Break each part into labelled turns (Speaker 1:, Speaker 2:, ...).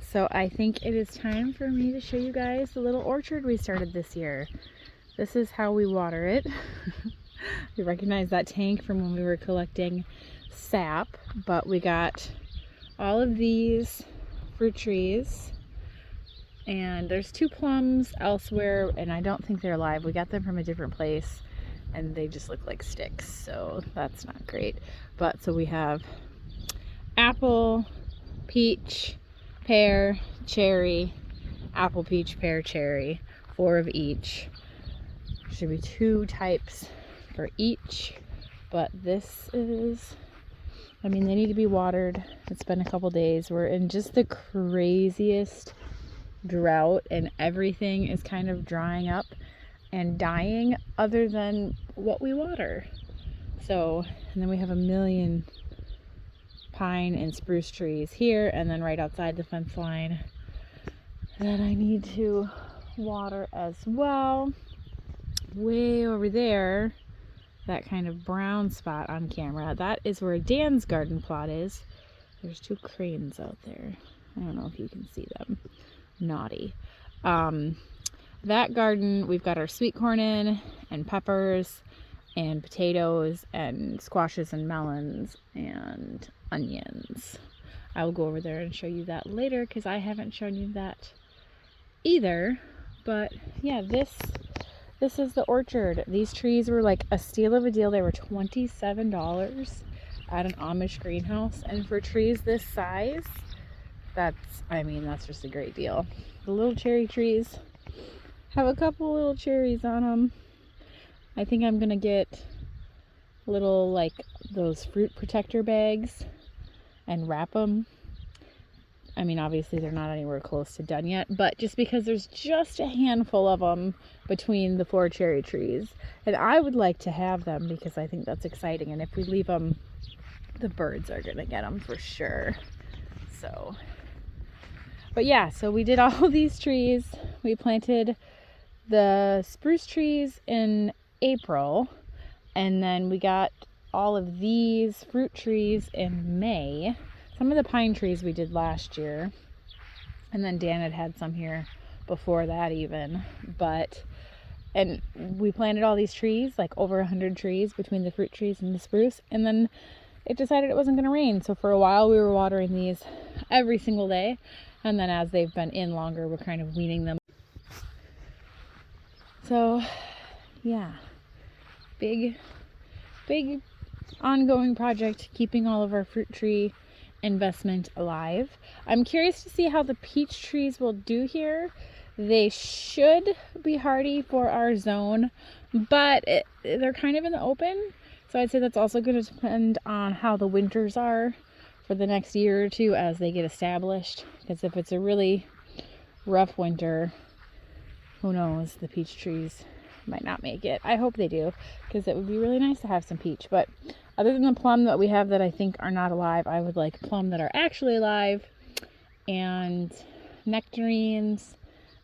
Speaker 1: So I think it is time for me to show you guys the little orchard we started this year. This is how we water it. You recognize that tank from when we were collecting sap, but we got all of these fruit trees, and there's 2 plums elsewhere, and I don't think they're alive. We got them from a different place, and they just look like sticks, so that's not great. But so we have apple, peach, pear, cherry, apple, peach, pear, cherry, 4 of each. Should be 2 types for each, but this is, I mean, they need to be watered. It's been a couple days. We're in just the craziest drought, and everything is kind of drying up and dying other than what we water. So, and then we have a million pine and spruce trees here, and then right outside the fence line that I need to water as well. Way over there, that kind of brown spot on camera, that is where Dan's garden plot is. There's 2 cranes out there. I don't know if you can see them. Naughty. That garden, we've got our sweet corn in, and peppers, and potatoes, and squashes, and melons, and onions. I will go over there and show you that later, because I haven't shown you that either. But yeah, this is the orchard. These trees were like a steal of a deal. They were $27 at an Amish greenhouse, and for trees this size, that's just a great deal. The little cherry trees have a couple little cherries on them. I think I'm gonna get little, like, those fruit protector bags and wrap them. I mean, obviously they're not anywhere close to done yet, but just because there's just a handful of them between the 4 cherry trees, and I would like to have them because I think that's exciting, and if we leave them, the birds are gonna get them for sure. So, but yeah, so we did all these trees. We planted the spruce trees in April, and then we got all of these fruit trees in May. Some of the pine trees we did last year, and then Dan had some here before that even. And we planted all these trees, like over 100 trees between the fruit trees and the spruce, and then it decided it wasn't going to rain. So for a while we were watering these every single day, and then as they've been in longer, we're kind of weaning them. So yeah, big ongoing project, keeping all of our fruit tree investment alive. I'm curious to see how the peach trees will do here. They should be hardy for our zone, but they're kind of in the open, so I'd say that's also going to depend on how the winters are for the next year or 2 as they get established, because if it's a really rough winter, who knows, the peach trees might not make it. I hope they do, because it would be really nice to have some peach. But other than the plum that we have that I think are not alive, I would like plum that are actually alive, and nectarines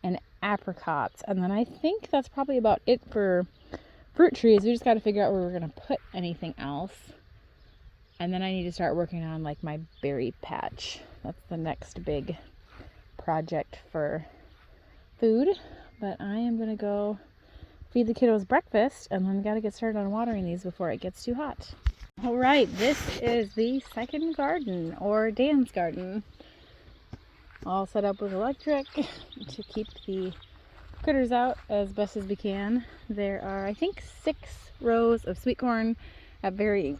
Speaker 1: and apricots. And then I think that's probably about it for fruit trees. We just got to figure out where we're going to put anything else. And then I need to start working on like my berry patch. That's the next big project for food. But I am going to go feed the kiddos breakfast, and then got to get started on watering these before it gets too hot. All right, this is the second garden, or Dan's garden. All set up with electric to keep the critters out as best as we can. There are, I think, 6 rows of sweet corn at varying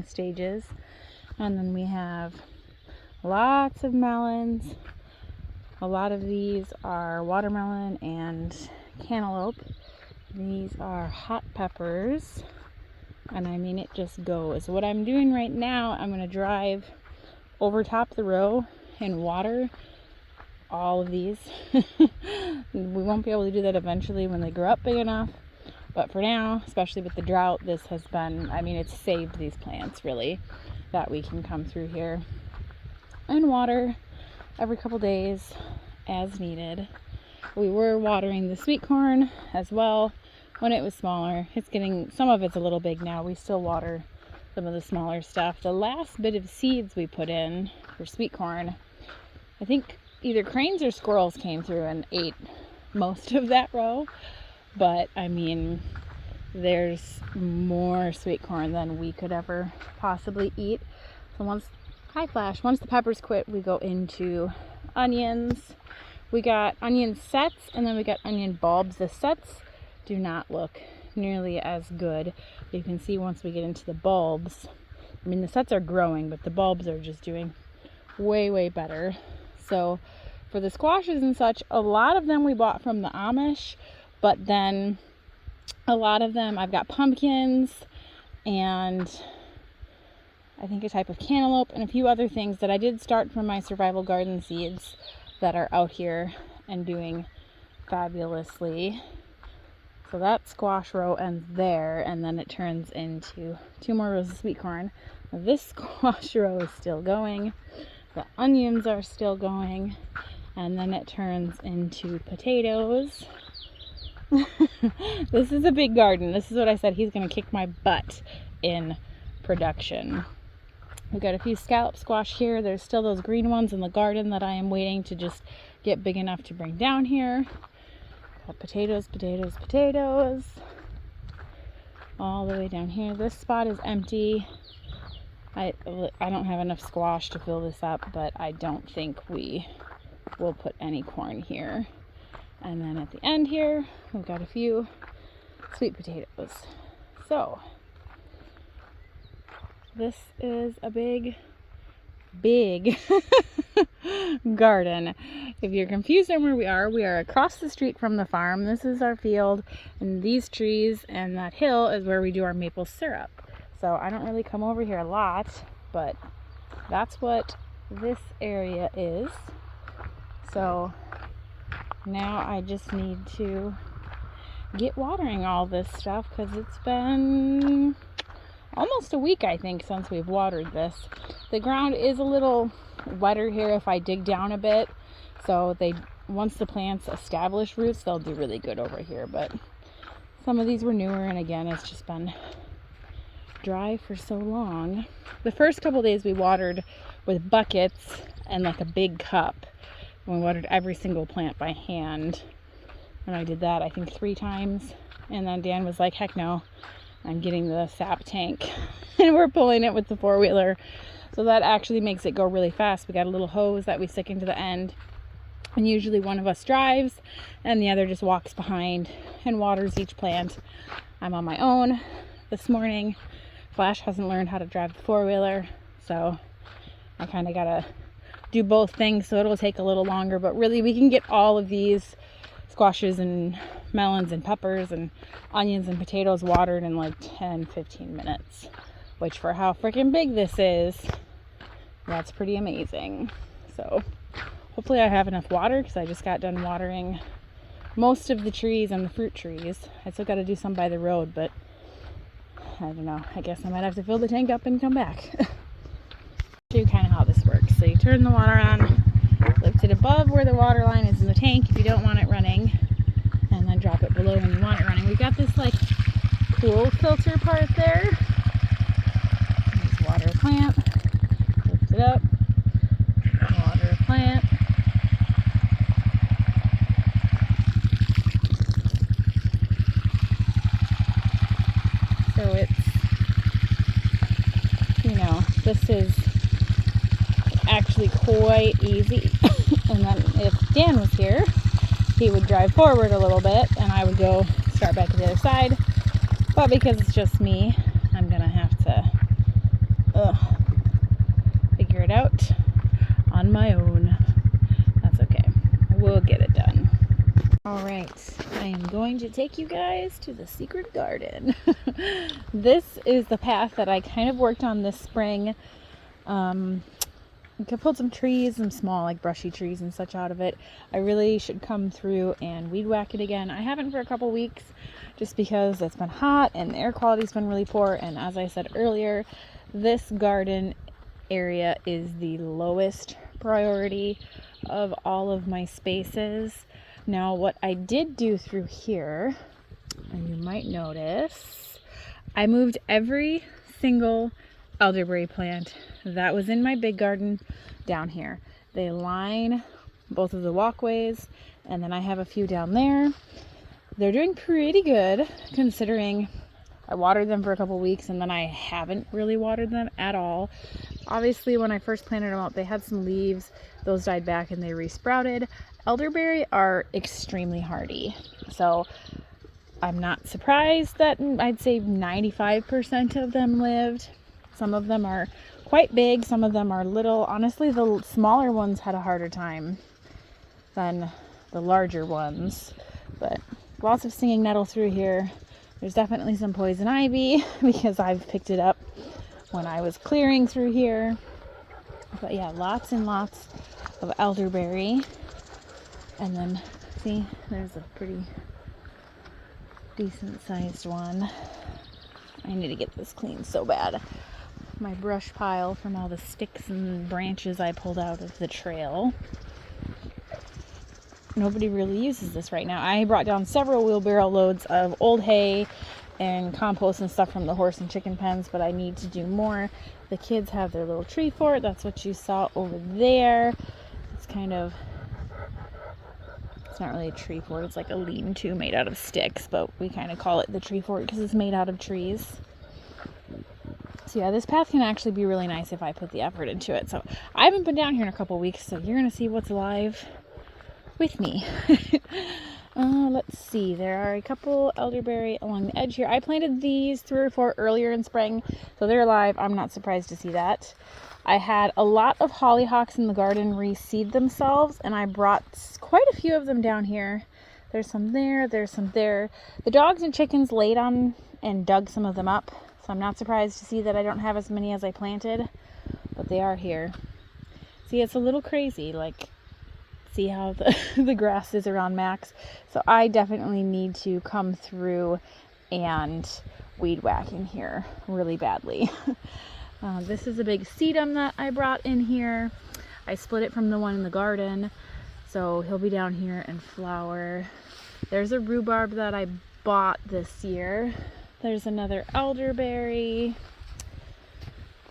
Speaker 1: stages. And then we have lots of melons. A lot of these are watermelon and cantaloupe. These are hot peppers. And I mean, it just goes. What I'm doing right now, I'm going to drive over top the row and water all of these. We won't be able to do that eventually when they grow up big enough. But for now, especially with the drought, this has been, I mean, it's saved these plants really, that we can come through here and water every couple days as needed. We were watering the sweet corn as well when it was smaller. It's getting, some of it's a little big now. We still water some of the smaller stuff. The last bit of seeds we put in for sweet corn, I think either cranes or squirrels came through and ate most of that row. But I mean, there's more sweet corn than we could ever possibly eat. So once the peppers quit, we go into onions. We got onion sets and then we got onion bulbs. The sets do not look nearly as good. You can see once we get into the bulbs, I mean, the sets are growing, but the bulbs are just doing way better. So for the squashes and such, a lot of them we bought from the Amish, but then a lot of them, I've got pumpkins and I think a type of cantaloupe and a few other things that I did start from my survival garden seeds that are out here and doing fabulously. So that squash row ends there, and then it turns into 2 more rows of sweet corn. This squash row is still going. The onions are still going, and then it turns into potatoes. This is a big garden. This is what I said, he's going to kick my butt in production. We've got a few scallop squash here. There's still those green ones in the garden that I am waiting to just get big enough to bring down here. Got potatoes all the way down here. This spot is empty. I don't have enough squash to fill this up, but I don't think we will put any corn here. And then at the end here, we've got a few sweet potatoes. So this is a big garden. If you're confused on where we are across the street from the farm. This is our field, and these trees and that hill is where we do our maple syrup. So I don't really come over here a lot, but that's what this area is. So now I just need to get watering all this stuff because it's been almost a week, I think, since we've watered this. The ground is a little wetter here if I dig down a bit. So once the plants establish roots, they'll do really good over here. But some of these were newer, and again, it's just been dry for so long. The first couple days we watered with buckets and like a big cup. And we watered every single plant by hand. And I did that, I think, 3 times. And then Dan was like, heck no. I'm getting the sap tank and we're pulling it with the 4-wheeler. So that actually makes it go really fast. We got a little hose that we stick into the end, and usually one of us drives and the other just walks behind and waters each plant. I'm on my own this morning. Flash hasn't learned how to drive the 4-wheeler, so I kind of gotta do both things, so it'll take a little longer, but really we can get all of these squashes and melons and peppers and onions and potatoes watered in like 10-15 minutes, which for how freaking big this is, that's pretty amazing. So hopefully I have enough water because I just got done watering most of the trees and the fruit trees. I still got to do some by the road, but I don't know, I guess I might have to fill the tank up and come back. Show you kind of how this works. So you turn the water on, lift it above where the water line is in the tank if you don't want it running, and then drop it below when you want it running. We've got this like cool filter part there. Just water a plant, lift it up, water a plant. So it's, you know, this is actually quite easy. And then if Dan was here, he would drive forward a little bit and I would go start back to the other side. But because it's just me, I'm gonna have to figure it out on my own. That's okay, we'll get it done. Alright, I am going to take you guys to the secret garden. This is the path that I kind of worked on this spring. I pulled some trees, some small like brushy trees and such out of it. I really should come through and weed whack it again. I haven't for a couple weeks just because it's been hot and the air quality's been really poor, and as I said earlier, this garden area is the lowest priority of all of my spaces. Now what I did do through here, and you might notice, I moved every single elderberry plant that was in my big garden down here. They line both of the walkways, and then I have a few down there. They're doing pretty good considering I watered them for a couple weeks and then I haven't really watered them at all. Obviously, when I first planted them out, they had some leaves. Those died back and they resprouted. Elderberry are extremely hardy, so I'm not surprised that I'd say 95% of them lived. Some of them are quite big, some of them are little. Honestly, the smaller ones had a harder time than the larger ones, but lots of stinging nettle through here. There's definitely some poison ivy because I've picked it up when I was clearing through here. But yeah, lots and lots of elderberry. And then, see, there's a pretty decent sized one. I need to get this clean so bad. My brush pile from all the sticks and branches I pulled out of the trail. Nobody really uses this right now. I brought down several wheelbarrow loads of old hay and compost and stuff from the horse and chicken pens, but I need to do more. The kids have their little tree fort. That's what you saw over there. It's kind of, it's not really a tree fort. It's like a lean-to made out of sticks, but we kind of call it the tree fort because it's made out of trees. So yeah, this path can actually be really nice if I put the effort into it. So I haven't been down here in a couple weeks, so you're going to see what's alive with me. Let's see, there are a couple elderberry along the edge here. I planted these 3 or 4 earlier in spring, so they're alive. I'm not surprised to see that. I had a lot of hollyhocks in the garden reseed themselves, and I brought quite a few of them down here. There's some there, there's some there. The dogs and chickens laid on and dug some of them up, so I'm not surprised to see that I don't have as many as I planted, but they are here. See, it's a little crazy, like, see how the grass is around Max. So I definitely need to come through and weed whack in here really badly. This is a big sedum that I brought in here. I split it from the one in the garden, so he'll be down here and flower. There's a rhubarb that I bought this year. There's another elderberry.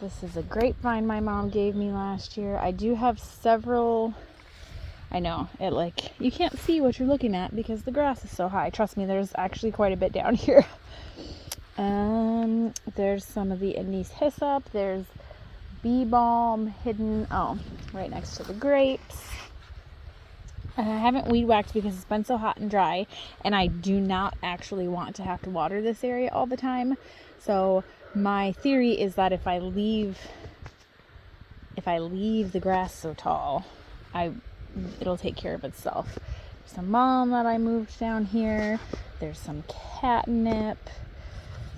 Speaker 1: This is a grapevine my mom gave me last year. I do have several. I know, it like, you can't see what you're looking at because the grass is so high. Trust me, there's actually quite a bit down here. There's some of the anise hyssop. There's bee balm hidden, right next to the grapes. And I haven't weed whacked because it's been so hot and dry, and I do not actually want to have to water this area all the time. So my theory is that if I leave the grass so tall, it'll take care of itself. There's some mullein that I moved down here. There's some catnip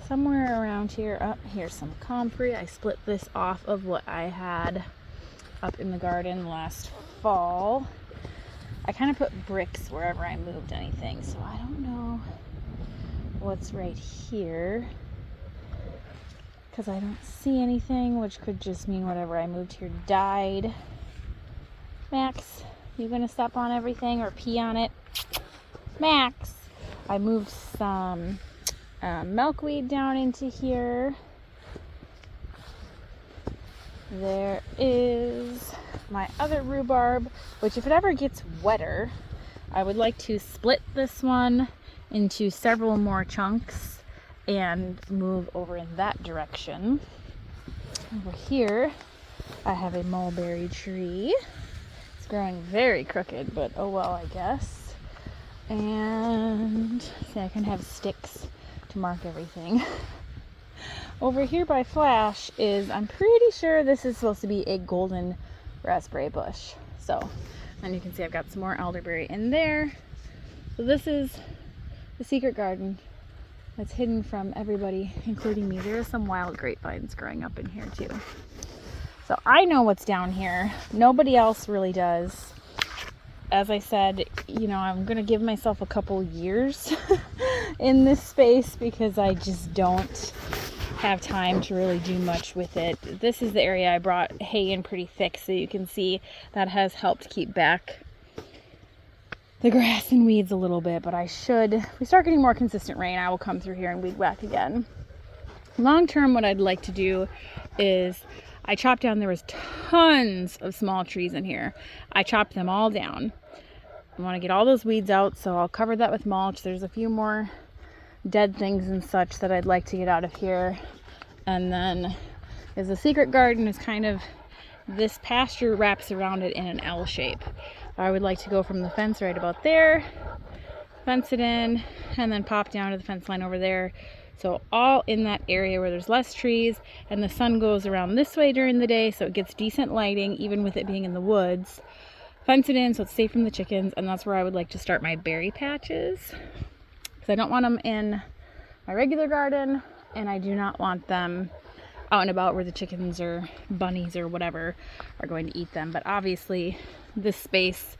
Speaker 1: somewhere around here. Here's some comfrey. I split this off of what I had up in the garden last fall. I kind of put bricks wherever I moved anything, so I don't know what's right here because I don't see anything, which could just mean whatever I moved here died. Max, you gonna step on everything or pee on it? Max! I moved some milkweed down into here. There is my other rhubarb, which if it ever gets wetter, I would like to split this one into several more chunks and move over in that direction. Over here, I have a mulberry tree. It's growing very crooked, but oh well, I guess. And see, I can have sticks to mark everything. Over here by Flash is, I'm pretty sure this is supposed to be a golden raspberry bush. So, and you can see I've got some more elderberry in there. So this is the secret garden that's hidden from everybody, including me. There are some wild grapevines growing up in here too. So I know what's down here. Nobody else really does. As I said, you know, I'm going to give myself a couple years in this space because I just don't have time to really do much with it. This is the area I brought hay in pretty thick, so you can see that has helped keep back the grass and weeds a little bit, but if we start getting more consistent rain, I will come through here and weed whack again. Long term, what I'd like to do is I chopped down, there was tons of small trees in here. I chopped them all down. I want to get all those weeds out, so I'll cover that with mulch. There's a few more dead things and such that I'd like to get out of here. And then is the secret garden is kind of, this pasture wraps around it in an L shape. I would like to go from the fence right about there, fence it in, and then pop down to the fence line over there. So all in that area where there's less trees, and the sun goes around this way during the day, so it gets decent lighting even with it being in the woods. Fence it in so it's safe from the chickens, and that's where I would like to start my berry patches, because I don't want them in my regular garden, and I do not want them out and about where the chickens or bunnies or whatever are going to eat them. But obviously this space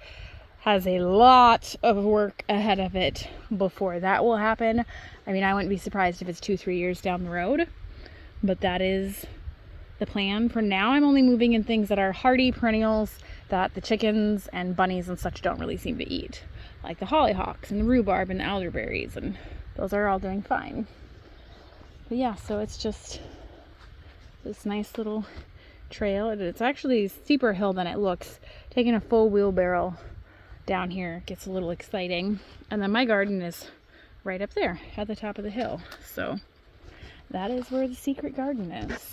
Speaker 1: has a lot of work ahead of it before that will happen. I mean, I wouldn't be surprised if it's 2-3 years down the road, but that is the plan. For now, I'm only moving in things that are hardy perennials that the chickens and bunnies and such don't really seem to eat, like the hollyhocks and the rhubarb and the elderberries, and those are all doing fine. But yeah, so it's just this nice little trail. It's actually a steeper hill than it looks. Taking a full wheelbarrow down here gets a little exciting. And then my garden is right up there at the top of the hill. So that is where the secret garden is.